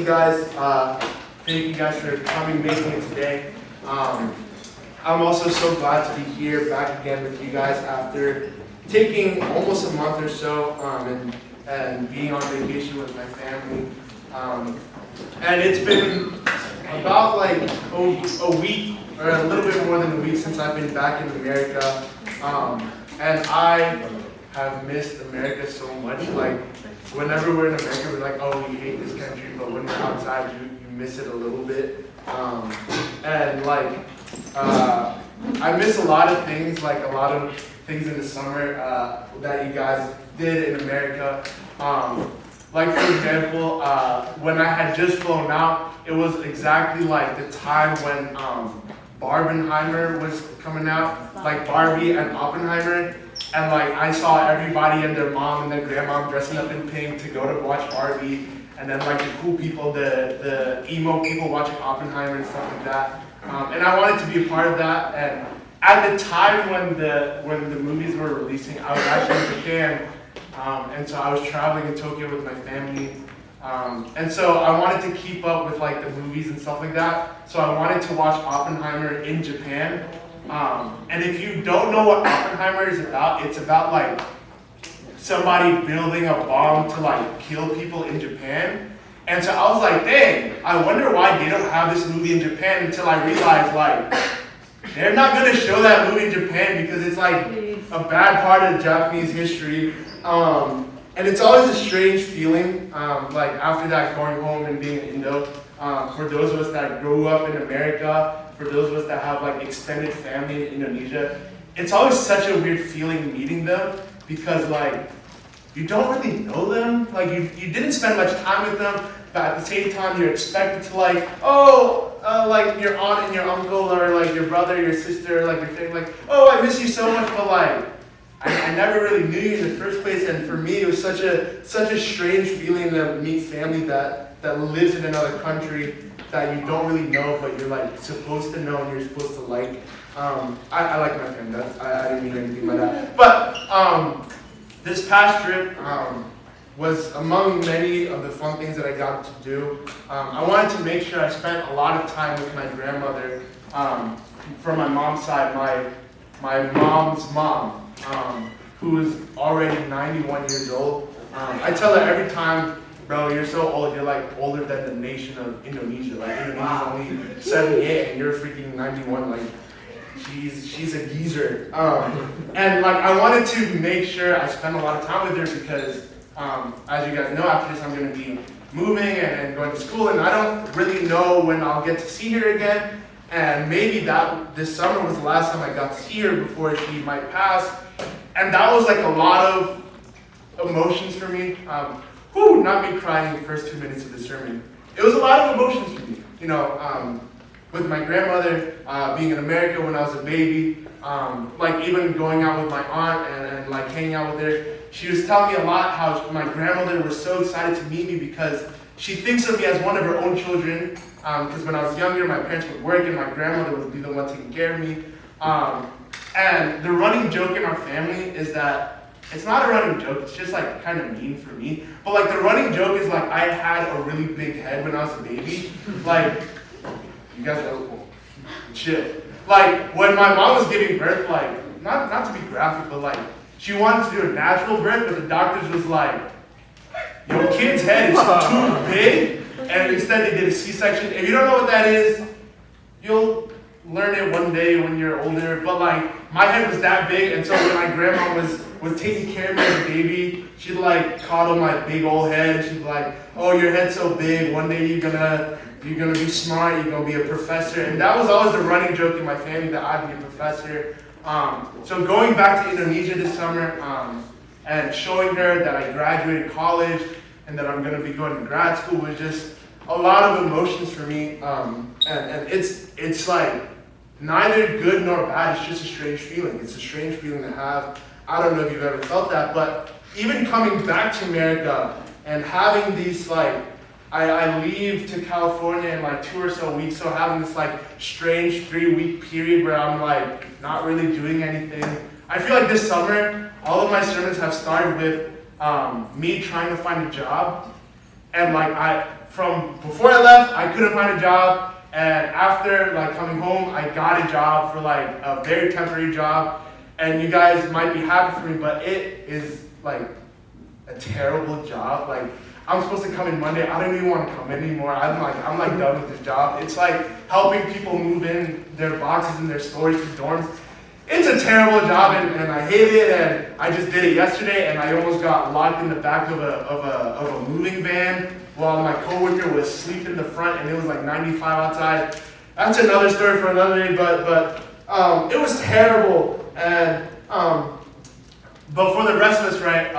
guys. Thank you guys for coming, making it today. I'm also so glad to be here back again with you guys after taking almost a month or so and being on vacation with my family. And it's been about like a week or a little bit more than a week since I've been back in America. And I have missed America so much. Like, whenever we're in America, we're like, oh, we hate this country, but when we're outside, you miss it a little bit. And like, I miss a lot of things, like a lot of things in the summer that you guys did in America. Like, for example, when I had just flown out, it was exactly like the time when Barbenheimer was coming out, like Barbie and Oppenheimer. And like, I saw everybody and their mom and their grandma dressing up in pink to go to watch Barbie. And then like the cool people, the emo people watching Oppenheimer and stuff like that. And I wanted to be a part of that. And at the time when the movies were releasing, I was actually in Japan. And so I was traveling in Tokyo with my family. And so I wanted to keep up with like the movies and stuff like that. So I wanted to watch Oppenheimer in Japan. And if you don't know what Oppenheimer is about, it's about like somebody building a bomb to like kill people in Japan. And so I was like, dang, I wonder why they don't have this movie in Japan, until I realized like they're not going to show that movie in Japan because it's like a bad part of Japanese history. And it's always a strange feeling, like after that, going home and being in Indo. For those of us that grew up in America, for those of us that have like extended family in Indonesia, it's always such a weird feeling meeting them, because like you don't really know them, like you didn't spend much time with them, but at the same time you're expected to like, like your aunt and your uncle, or like your brother, your sister, like your family, like, oh, I miss you so much, but like I never really knew you in the first place. And for me, it was such a strange feeling to meet family that lives in another country that you don't really know, but you're like supposed to know and you're supposed to like. I like my family. I didn't mean anything by that. But this past trip was among many of the fun things that I got to do. I wanted to make sure I spent a lot of time with my grandmother. From my mom's side, my mom's mom, who is already 91 years old. I tell her every time, bro, you're so old, you're like older than the nation of Indonesia. Like, Indonesia's only 78 and you're freaking 91. Like, she's a geezer. And like, I wanted to make sure I spend a lot of time with her because, as you guys know, after this I'm going to be moving and going to school, and I don't really know when I'll get to see her again. And maybe this summer was the last time I got to see her before she might pass. And that was like a lot of emotions for me. Not me crying in the first 2 minutes of the sermon. It was a lot of emotions for me. You know, with my grandmother, being in America when I was a baby, like even going out with my aunt and like hanging out with her. She was telling me a lot how my grandmother was so excited to meet me because she thinks of me as one of her own children. Because when I was younger, my parents would work and my grandmother would be the one taking care of me. And the running joke in our family is that it's not a running joke, it's just like kind of mean for me. But like the running joke is like I had a really big head when I was a baby. Like, you guys are chill. Like when my mom was giving birth, like, not to be graphic, but like she wanted to do a natural birth, but the doctors was like, your kid's head is too big. And instead they did a C-section. If you don't know what that is, you'll learn it one day when you're older. But like, my head was that big, and so when my grandma was taking care of me as a baby, she'd like coddle my big old head. She'd like, oh, your head's so big, one day you're gonna be smart, you're gonna be a professor. And that was always the running joke in my family, that I'd be a professor. So going back to Indonesia this summer, and showing her that I graduated college and that I'm gonna be going to grad school was just a lot of emotions for me. And it's like neither good nor bad, it's just a strange feeling. It's a strange feeling to have. I don't know if you've ever felt that, but even coming back to America and having these like, I leave to California in like 2 or so weeks, so having this like strange 3-week period where I'm like not really doing anything. I feel like this summer, all of my sermons have started with me trying to find a job. And from before I left, I couldn't find a job. And after coming home, I got a job for a very temporary job. And you guys might be happy for me, but it is a terrible job. I'm supposed to come in Monday. I don't even want to come in anymore. I'm done with this job. It's helping people move in their boxes and their storage to dorms. It's a terrible job, and I hate it. And I just did it yesterday, and I almost got locked in the back of a moving van while my coworker was asleep in the front, and it was 95 outside. That's another story for another day. But it was terrible. And but for the rest of us, right,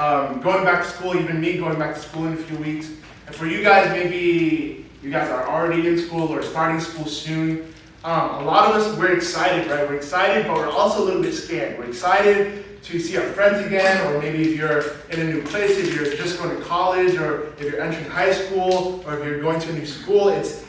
going back to school, even me going back to school in a few weeks, and for you guys, maybe you guys are already in school or starting school soon. A lot of us, we're excited, right? We're excited, but we're also a little bit scared. We're excited to see our friends again, or maybe if you're in a new place, if you're just going to college, or if you're entering high school, or if you're going to a new school. It's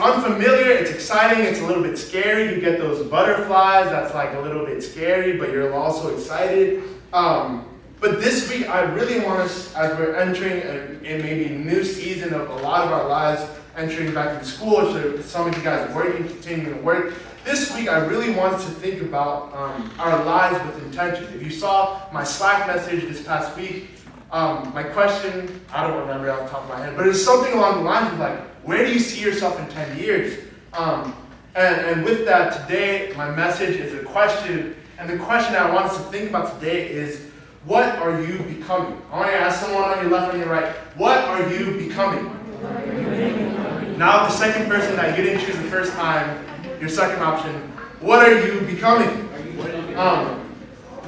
unfamiliar, it's exciting, it's a little bit scary. You get those butterflies, that's a little bit scary, but you're also excited. But this week, I really want us, as we're entering a maybe new season of a lot of our lives, entering back into school, or so some of you guys working, continuing to work. This week, I really want us to think about our lives with intention. If you saw my Slack message this past week, my question, I don't remember off the top of my head, but it's something along the lines of where do you see yourself in 10 years? And with that, today, my message is a question, and the question I want us to think about today is, what are you becoming? I want to ask someone on your left and your right, what are you becoming? Now the second person that you didn't choose the first time, your second option, what are you becoming?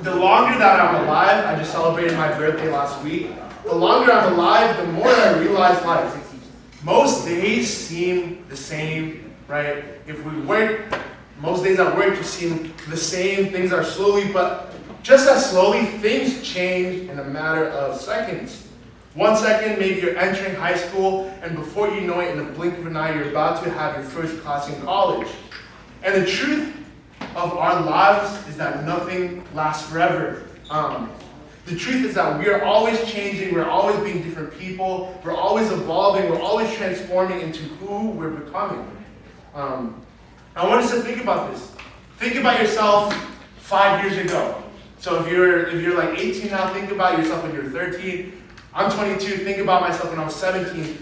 The longer that I'm alive, I just celebrated my birthday last week. The longer I'm alive, the more I realize most days seem the same, right? If we work, most days at work just seem the same. Things are slowly, but just as slowly, things change in a matter of seconds. 1 second, maybe you're entering high school, and before you know it, in the blink of an eye, you're about to have your first class in college. And the truth of our lives is that nothing lasts forever. The truth is that we are always changing, we're always being different people, we're always evolving, we're always transforming into who we're becoming. I want us to think about this. Think about yourself 5 years ago. So if you're 18 now, think about yourself when you're 13. I'm 22, think about myself when I was 17.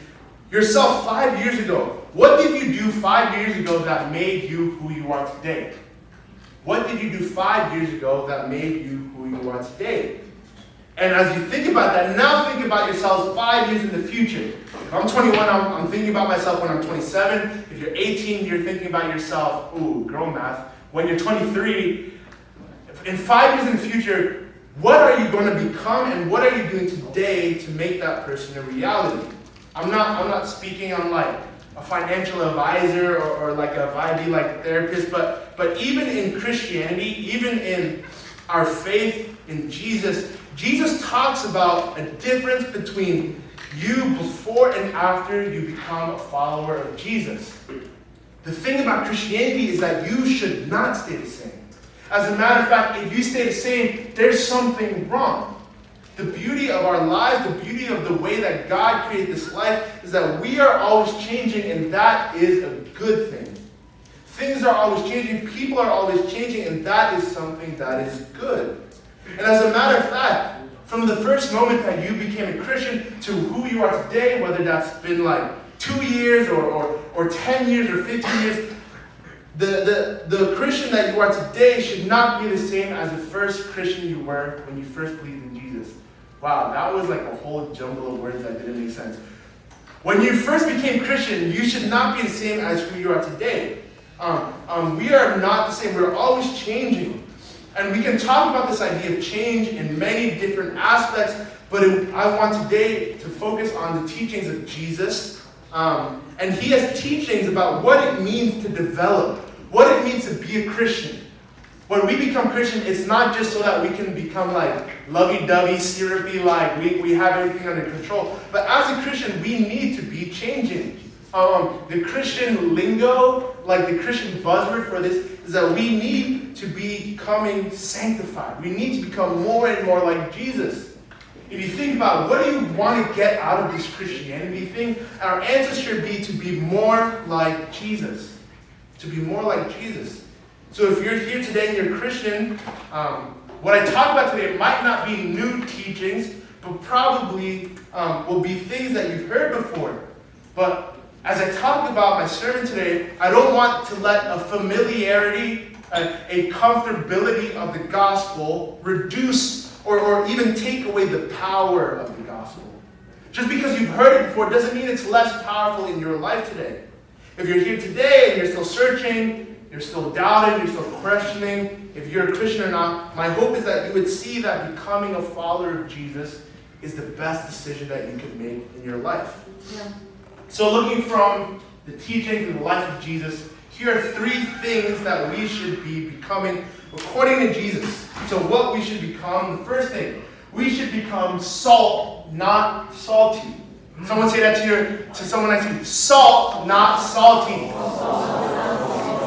Yourself 5 years ago. What did you do 5 years ago that made you who you are today? What did you do 5 years ago that made you who you are today? And as you think about that, now think about yourselves 5 years in the future. If I'm 21, I'm thinking about myself when I'm 27. If you're 18, you're thinking about yourself, ooh, girl math. When you're 23, in 5 years in the future, what are you going to become, and what are you doing today to make that person a reality? I'm not speaking on a financial advisor or a vibey therapist, but even in Christianity, even in our faith in Jesus, Jesus talks about a difference between you before and after you become a follower of Jesus. The thing about Christianity is that you should not stay the same. As a matter of fact, if you stay the same, there's something wrong. The beauty of our lives, the beauty of the way that God created this life is that we are always changing, and that is a good thing. Things are always changing, people are always changing, and that is something that is good. And as a matter of fact, from the first moment that you became a Christian to who you are today, whether that's been 2 years or 10 years or 15 years, the Christian that you are today should not be the same as the first Christian you were when you first believed in Jesus. Wow, that was a whole jumble of words that didn't make sense. When you first became Christian, you should not be the same as who you are today. We are not the same. We're always changing. And we can talk about this idea of change in many different aspects, but I want today to focus on the teachings of Jesus. And he has teachings about what it means to develop, what it means to be a Christian. When we become Christian, it's not just so that we can become lovey-dovey, syrupy, we have everything under control. But as a Christian, we need to be changing. The Christian lingo, the Christian buzzword for this, is that we need to be becoming sanctified. We need to become more and more like Jesus. if you think about what do you want to get out of this Christianity thing, our answer should be to be more like Jesus. To be more like Jesus. So if you're here today and you're a Christian, what I talk about today might not be new teachings, but probably will be things that you've heard before. But as I talk about my sermon today, I don't want to let a familiarity, a comfortability of the gospel reduce or even take away the power of the gospel. Just because you've heard it before doesn't mean it's less powerful in your life today. If you're here today and you're still searching, you're still doubting, you're still questioning if you're a Christian or not, my hope is that you would see that becoming a follower of Jesus is the best decision that you could make in your life. Yeah. So looking from the teachings and the life of Jesus, here are 3 things that we should be becoming according to Jesus. So what we should become, the first thing, we should become salt, not salty. Someone say that to someone next to you. Salt, not salty.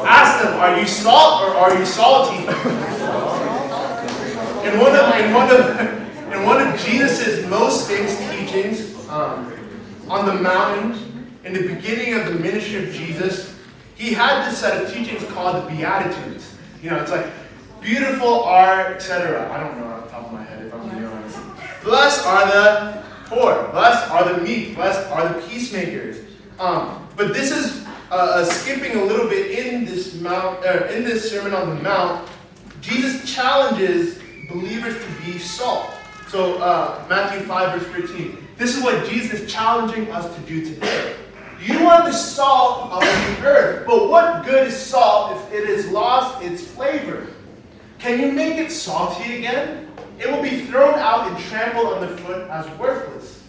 Ask them, are you salt or are you salty? In one of Jesus' most famous teachings on the mountain, in the beginning of the ministry of Jesus, he had this set of teachings called the Beatitudes. You know, it's like beautiful are, etc. I don't know off the top of my head if I'm being honest. Blessed are the poor. Blessed are the meek. Blessed are the peacemakers. But this is skipping a little bit in this Sermon on the Mount. Jesus challenges believers to be salt. So Matthew 5 verse 13. This is what Jesus is challenging us to do today. You are the salt of the earth, but what good is salt if it has lost its flavor? Can you make it salty again? It will be thrown out and trampled underfoot as worthless.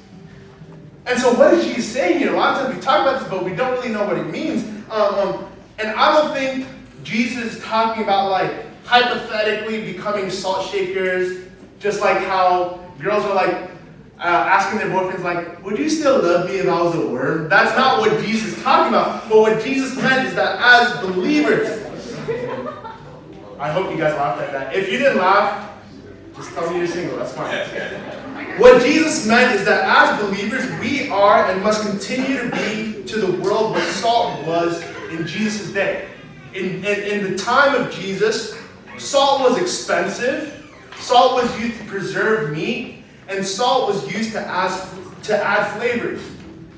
And so what is Jesus saying here? A lot of times we talk about this, but we don't really know what it means. And I don't think Jesus is talking about like hypothetically becoming salt shakers, just like how girls are like asking their boyfriends like, would you still love me if I was a worm? That's not what Jesus is talking about. But what Jesus meant is that as believers, I hope you guys laughed at that. If you didn't laugh, just tell me you're single. That's fine. What Jesus meant is that as believers, we are and must continue to be to the world what salt was in Jesus' day. In the time of Jesus, salt was expensive. Salt was used to preserve meat. And salt was used to add flavors.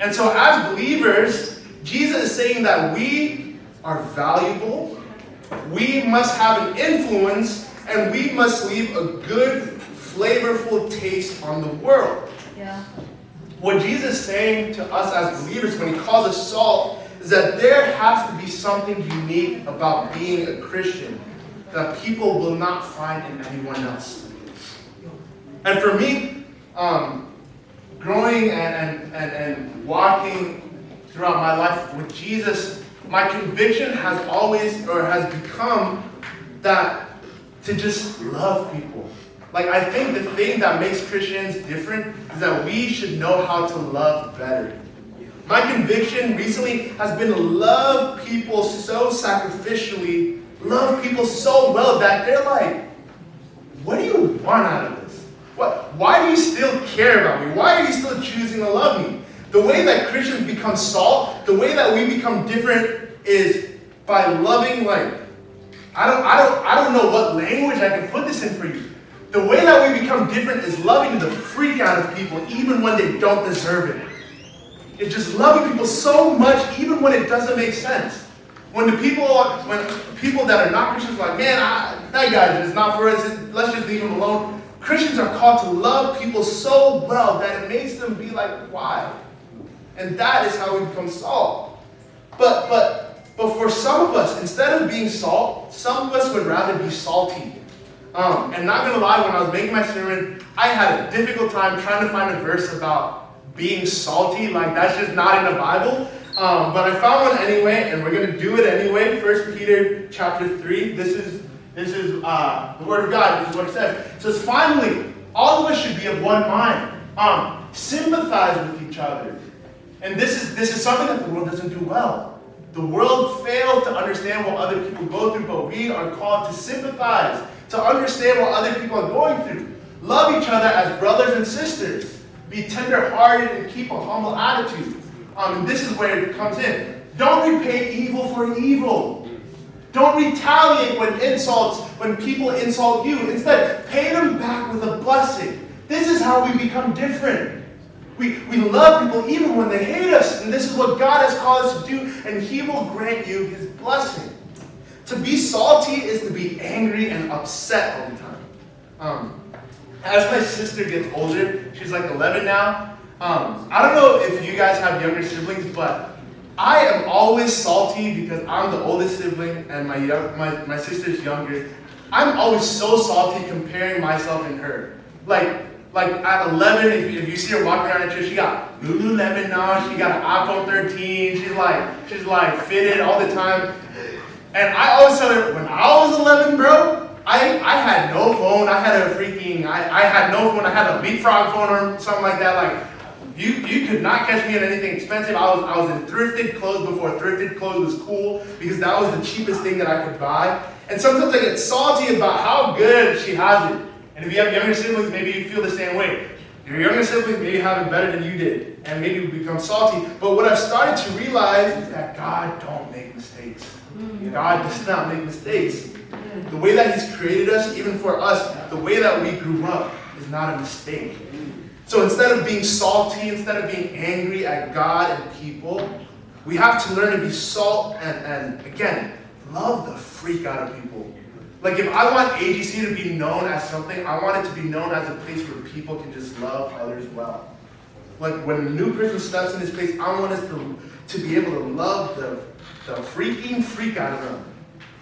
And so as believers, Jesus is saying that we are valuable, we must have an influence, and we must leave a good, flavorful taste on the world. Yeah. What Jesus is saying to us as believers when he calls us salt is that there has to be something unique about being a Christian that people will not find in anyone else. And for me, growing and walking throughout my life with Jesus, my conviction has always or has become that to just love people. Like I think the thing that makes Christians different is that we should know how to love better. My conviction recently has been to love people so sacrificially, love people so well that they're like, what do you want out of this? Why do you still care about me? Why are you still choosing to love me? The way that Christians become salt, the way that we become different is by loving like, I don't know what language I can put this in for you. The way that we become different is loving the freak out of people even when they don't deserve it. It's just loving people so much even when it doesn't make sense. When people that are not Christians are like, man, that guy is not for us, let's just leave him alone. Christians are called to love people so well that it makes them be like, why? And that is how we become salt. But for some of us, instead of being salt, some of us would rather be salty. And not gonna lie, when I was making my sermon, I had a difficult time trying to find a verse about being salty. Like that's just not in the Bible. But I found one anyway, and we're gonna do it anyway. 1 Peter chapter 3. This is the word of God. This is what it says. It says, finally, all of us should be of one mind. Sympathize with each other. And this is something that the world doesn't do well. The world fails to understand what other people go through, but we are called to sympathize, to understand what other people are going through. Love each other as brothers and sisters. Be tender-hearted and keep a humble attitude. And this is where it comes in. Don't repay evil for evil. Don't retaliate when people insult you. Instead, pay them back with a blessing. This is how we become different. We love people even when they hate us. And this is what God has called us to do. And He will grant you His blessing. To be salty is to be angry and upset all the time. As my sister gets older, she's like 11 now. I don't know if you guys have younger siblings, but I am always salty because I'm the oldest sibling and my sister's younger. I'm always so salty comparing myself and her. Like at 11, if you see her walking around the church, she got Lululemon now. She got an iPhone 13. She's like fitted all the time. And I always tell her, when I was 11, bro, I had no phone. I had no phone. I had a leapfrog phone or something like that. Like you could not catch me in anything expensive. I was in thrifted clothes before thrifted clothes was cool because that was the cheapest thing that I could buy. And sometimes I get salty about how good she has it. And if you have younger siblings, maybe you feel the same way. Your younger siblings maybe have it better than you did, and maybe we become salty. But what I've started to realize is that God don't make mistakes. God does not make mistakes. The way that He's created us, even for us, the way that we grew up is not a mistake. So instead of being salty, instead of being angry at God and people, we have to learn to be salt and again, love the freak out of people. Like if I want AGC to be known as something, I want it to be known as a place where people can just love others well. Like when a new person steps in this place, I want us to be able to love the freaking freak out of them.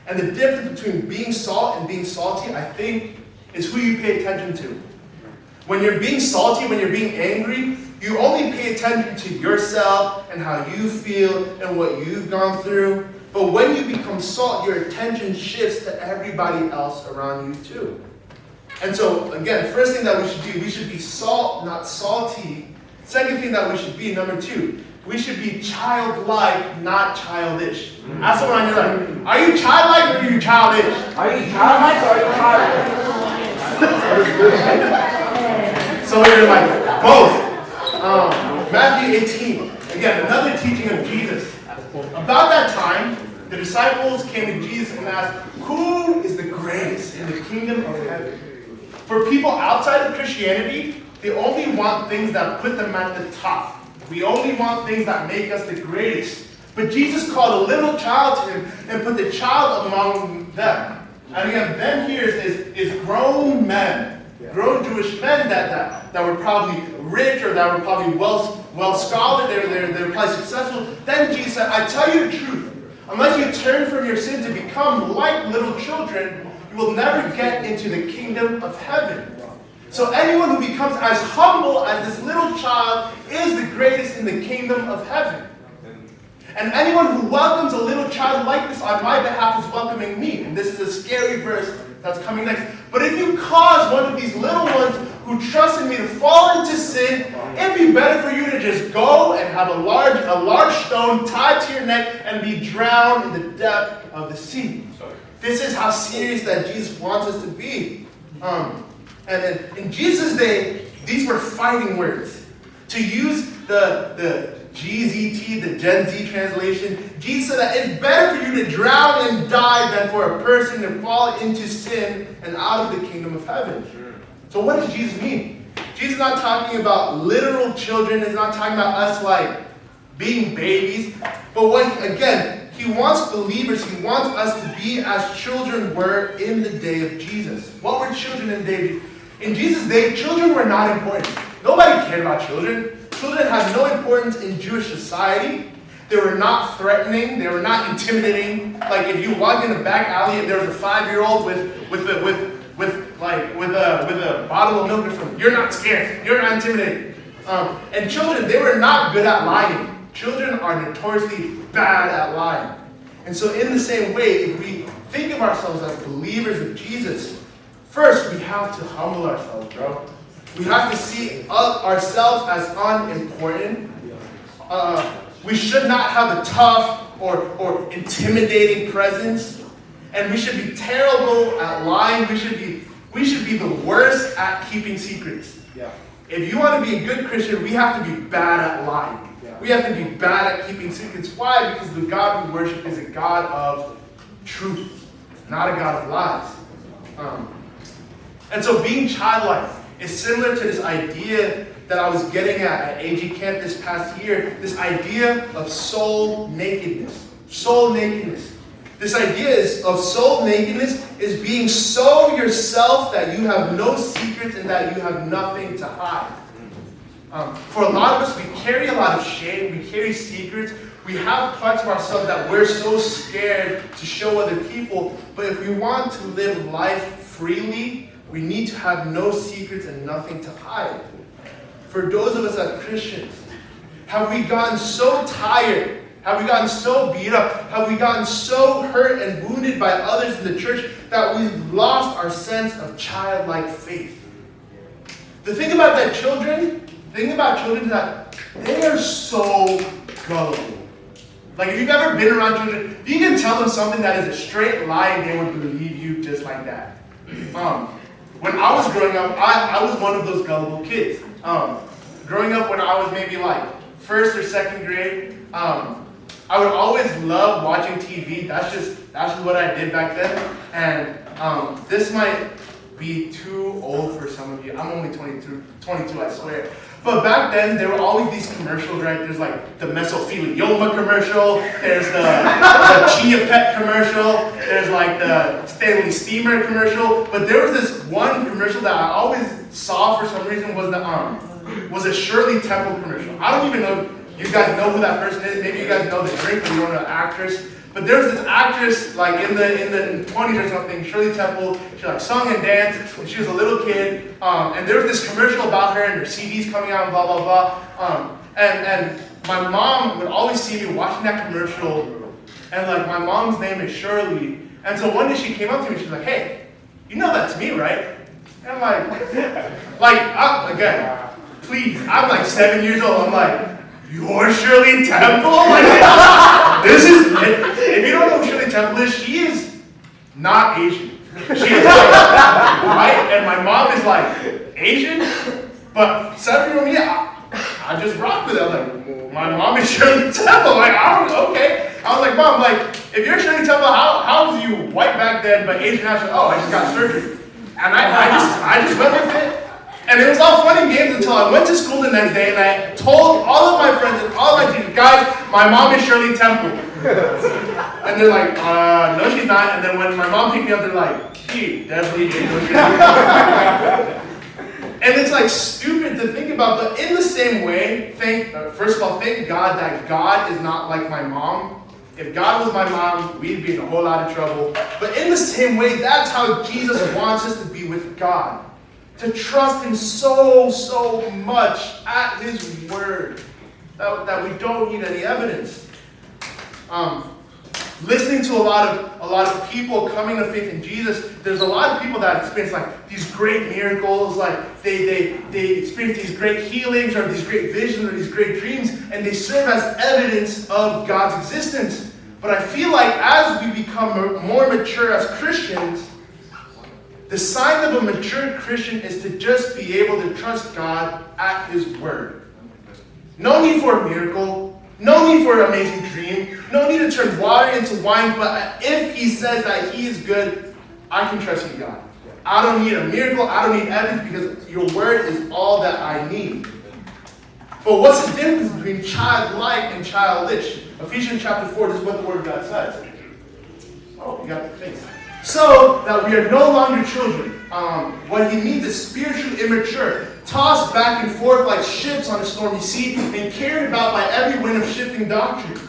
And the difference between being salt and being salty, I think, is who you pay attention to. When you're being salty, when you're being angry, you only pay attention to yourself and how you feel and what you've gone through. But when you become salt, your attention shifts to everybody else around you too. And so, again, first thing that we should do, we should be salt, not salty. Second thing that we should be, number 2, we should be childlike, not childish. Ask someone on your left, are you childlike or are you childish? Are you childlike or are you childish? So you're like, both. Matthew 18, again, another teaching of Jesus. About that time, the disciples came to Jesus and asked, who is the greatest in the kingdom of heaven? For people outside of Christianity, they only want things that put them at the top. We only want things that make us the greatest. But Jesus called a little child to Him and put the child among them. And again, them here is grown men, grown Jewish men that were probably rich or that were probably well scholared, they were probably successful. Then Jesus said, I tell you the truth, unless you turn from your sin to become like little children, you will never get into the kingdom of heaven. So anyone who becomes as humble as this little child is the greatest in the kingdom of heaven. And anyone who welcomes a little child like this on my behalf is welcoming me. And this is a scary verse that's coming next. But if you cause one of these little ones who trust in me to fall into sin, it'd be better for you to just go and have a large stone tied to your neck and be drowned in the depth of the sea. This is how serious that Jesus wants us to be. And then in Jesus' day, these were fighting words. To use the GZT, the Gen Z translation, Jesus said that it's better for you to drown and die than for a person to fall into sin and out of the kingdom of heaven. So what does Jesus mean? Jesus is not talking about literal children. He's not talking about us like being babies. But again, He wants believers, He wants us to be as children were in the day of Jesus. What were children in the day of Jesus? In Jesus' day, children were not important. Nobody cared about children. Children had no importance in Jewish society. They were not threatening. They were not intimidating. Like if you walk in the back alley and there was a 5-year-old with a bottle of milk or something, you're not scared. You're not intimidated. And children, they were not good at lying. Children are notoriously bad at lying. And so in the same way, if we think of ourselves as believers of Jesus, first we have to humble ourselves, bro. We have to see ourselves as unimportant. We should not have a tough or intimidating presence. And we should be terrible at lying. We should be We should be the worst at keeping secrets. Yeah. If you want to be a good Christian, we have to be bad at lying. Yeah. We have to be bad at keeping secrets. Why? Because the God we worship is a God of truth, not a God of lies. And so being childlike is similar to this idea that I was getting at AG Camp this past year, this idea of soul nakedness. Soul nakedness. This idea of soul nakedness is being so yourself that you have no secrets and that you have nothing to hide. For a lot of us, we carry a lot of shame, we carry secrets, we have parts of ourselves that we're so scared to show other people, but if we want to live life freely, we need to have no secrets and nothing to hide. For those of us as Christians, have we gotten so tired? Have we gotten so beat up? Have we gotten so hurt and wounded by others in the church that we've lost our sense of childlike faith? The thing about children is that they are so gullible. Like if you've ever been around children, you can tell them something that is a straight lie and they would believe you just like that. When I was growing up, I was one of those gullible kids. Growing up when I was maybe like first or second grade, I would always love watching TV. That's just what I did back then. And this might be too old for some of you. I'm only 22, I swear. But back then, there were always these commercials, right? There's like the mesothelioma commercial, there's the Chia Pet commercial, there's like the Stanley Steamer commercial. But there was this one commercial that I always saw for some reason was a Shirley Temple commercial. I don't even know if you guys know who that person is. Maybe you guys know the drink, but you don't know the actress. But there was this actress, like in the 20s or something, Shirley Temple. She like sung and danced when she was a little kid. And there was this commercial about her and her CDs coming out and blah blah blah. And my mom would always see me watching that commercial. And like my mom's name is Shirley. And so one day she came up to me and she's like, "Hey, you know that's me, right?" And I'm like, again, please, I'm like 7 years old. I'm like, "You're Shirley Temple?" Like, this is, if you don't know who Shirley Temple is, she is not Asian. She is like, right? And my mom is like, Asian? But 7-year-old me, I just rock with it. I'm like, my mom is Shirley Temple. Like, okay. I was like, Mom, like, if you're Shirley Temple, how was you white back then, but Asian now? She's like, "Oh, I just got surgery." And I just went with it. And it was all fun and games until I went to school the next day and I told all of my friends and all of my teachers, "Guys, my mom is Shirley Temple." And they're like, "No, she's not." And then when my mom picked me up, they're like, "She definitely is." And it's like stupid to think about, but in the same way, first of all, thank God that God is not like my mom. If God was my mom, we'd be in a whole lot of trouble. But in the same way, that's how Jesus wants us to be with God. To trust Him so much at His word that we don't need any evidence. Listening to a lot of people coming to faith in Jesus, there's a lot of people that experience like these great miracles, like they experience these great healings or these great visions or these great dreams, and they serve as evidence of God's existence. But I feel like as we become more mature as Christians, the sign of a mature Christian is to just be able to trust God at His word. No need for a miracle. No need for an amazing dream. No need to turn water into wine. But if He says that He is good, I can trust in God. I don't need a miracle. I don't need evidence because your word is all that I need. But what's the difference between childlike and childish? Ephesians chapter 4, this is what the word of God says. Oh, you got the face. So that we are no longer children. What He means is spiritually immature, tossed back and forth like ships on a stormy sea, and carried about by every wind of shifting doctrine,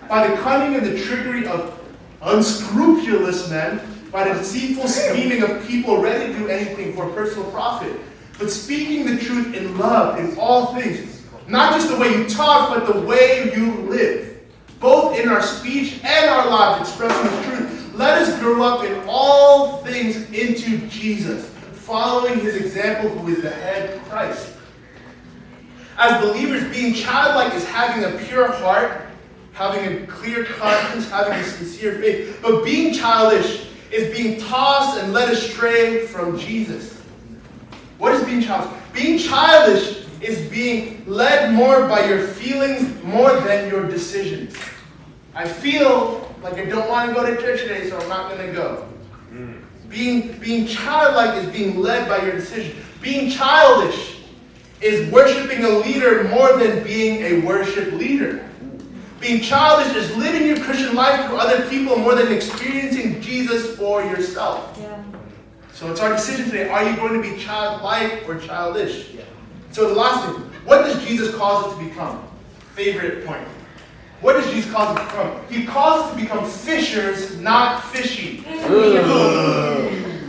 by the cunning and the trickery of unscrupulous men, by the deceitful scheming of people ready to do anything for personal profit, but speaking the truth in love in all things, not just the way you talk, but the way you live, both in our speech and our lives, expressing His truth. Let us grow up in all things into Jesus, following His example, who is the head, Christ. As believers, being childlike is having a pure heart, having a clear conscience, having a sincere faith. But being childish is being tossed and led astray from Jesus. What is being childish? Being childish is being led more by your feelings more than your decisions. I feel like I don't want to go to church today, so I'm not going to go. Being childlike is being led by your decision. Being childish is worshiping a leader more than being a worship leader. Being childish is living your Christian life through other people more than experiencing Jesus for yourself. Yeah. So it's our decision today. Are you going to be childlike or childish? So the last thing, what does Jesus cause us to become? Favorite point. What does Jesus cause us to become? He calls us to become fishers, not fishy.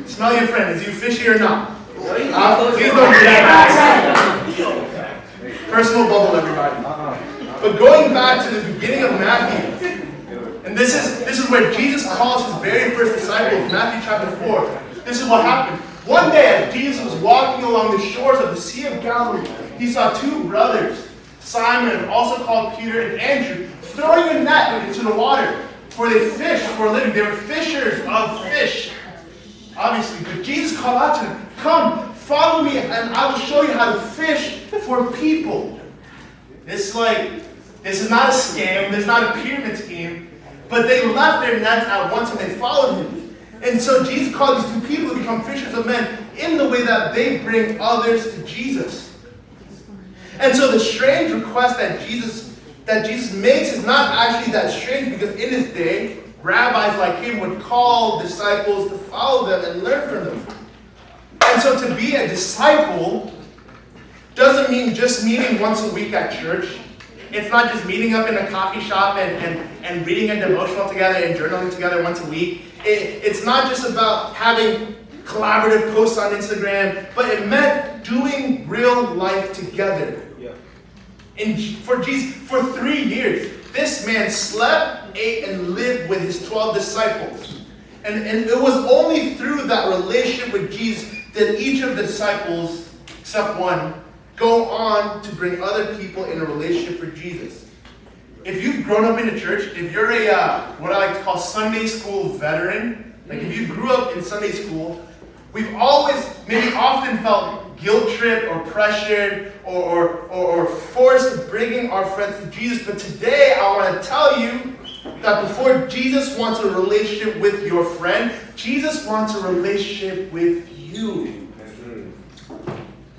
Smell your friend. Is you fishy or not? Please don't do that. Personal bubble, everybody. But going back to the beginning of Matthew, and this is where Jesus calls his very first disciples, Matthew chapter 4. This is what happened. One day, as Jesus was walking along the shores of the Sea of Galilee, he saw two brothers, Simon, also called Peter, and Andrew, throwing a net into the water, for they fished for a living. They were fishers of fish, obviously. But Jesus called out to them, "Come, follow me, and I will show you how to fish for people." This is not a scam. This is not a pyramid scheme. But they left their nets at once and they followed him. And so Jesus called these two people to become fishers of men in the way that they bring others to Jesus. And so the strange request that Jesus makes is not actually that strange, because in his day, rabbis like him would call disciples to follow them and learn from them. And so to be a disciple doesn't mean just meeting once a week at church. It's not just meeting up in a coffee shop and reading a devotional together and journaling together once a week. It's not just about having collaborative posts on Instagram, but it meant doing real life together. For Jesus, for 3 years, this man slept, ate, and lived with his 12 disciples. And it was only through that relationship with Jesus that each of the disciples, except one, go on to bring other people in a relationship with Jesus. If you've grown up in a church, if you're a, what I like to call Sunday school veteran, like if you grew up in Sunday school, we've always, maybe often felt guilt-tripped or pressured or forced to bringing our friends to Jesus. But today I want to tell you that before Jesus wants a relationship with your friend, Jesus wants a relationship with you.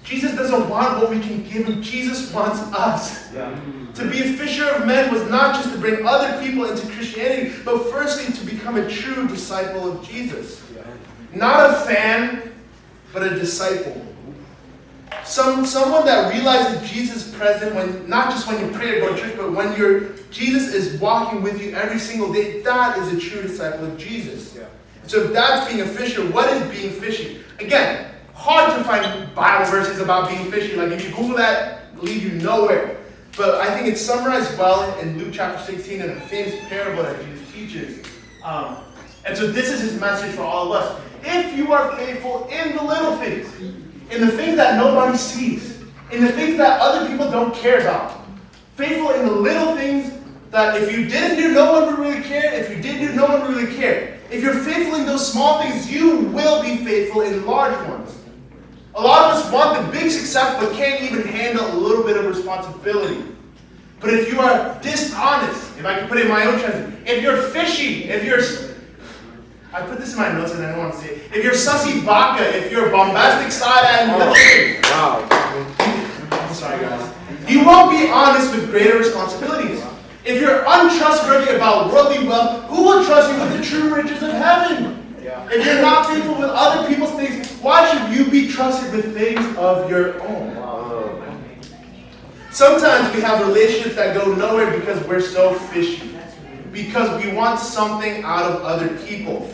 Jesus doesn't want what we can give him. Jesus wants us. To be a fisher of men was not just to bring other people into Christianity, but firstly to become a true disciple of Jesus. Not a fan, but a disciple. Someone that realizes Jesus is present when, not just when you pray or go to church, but when Jesus is walking with you every single day. That is a true disciple of Jesus. So if that's being a fisher, what is being fishy? Again, hard to find Bible verses about being fishy. Like if you Google that, it'll lead you nowhere. But I think it's summarized well in Luke chapter 16 in a famous parable that Jesus teaches. And so this is his message for all of us. If you are faithful in the little things, in the things that nobody sees, in the things that other people don't care about, faithful in the little things that if you didn't do, no one would really care. If you did do, no one would really care. If you're faithful in those small things, you will be faithful in large ones. A lot of us want the big success, but can't even handle a little bit of responsibility. But if you are dishonest, if I can put it in my own terms, if you're fishy, I put this in my notes and I don't want to say it. If you're sussy baka, if you're bombastic side and little things. Wow. I'm sorry, guys. You won't be honest with greater responsibilities. If you're untrustworthy about worldly wealth, who will trust you with the true riches of heaven? If you're not faithful with other people's things, why should you be trusted with things of your own? Sometimes we have relationships that go nowhere because we're so fishy. Because we want something out of other people.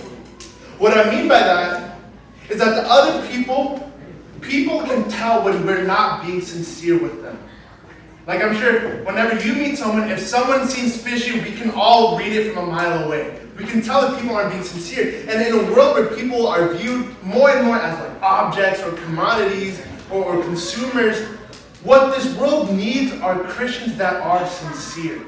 What I mean by that is that the other people can tell when we're not being sincere with them. Like I'm sure whenever you meet someone, if someone seems fishy, we can all read it from a mile away. We can tell if people aren't being sincere. And in a world where people are viewed more and more as like objects or commodities or consumers, what this world needs are Christians that are sincere.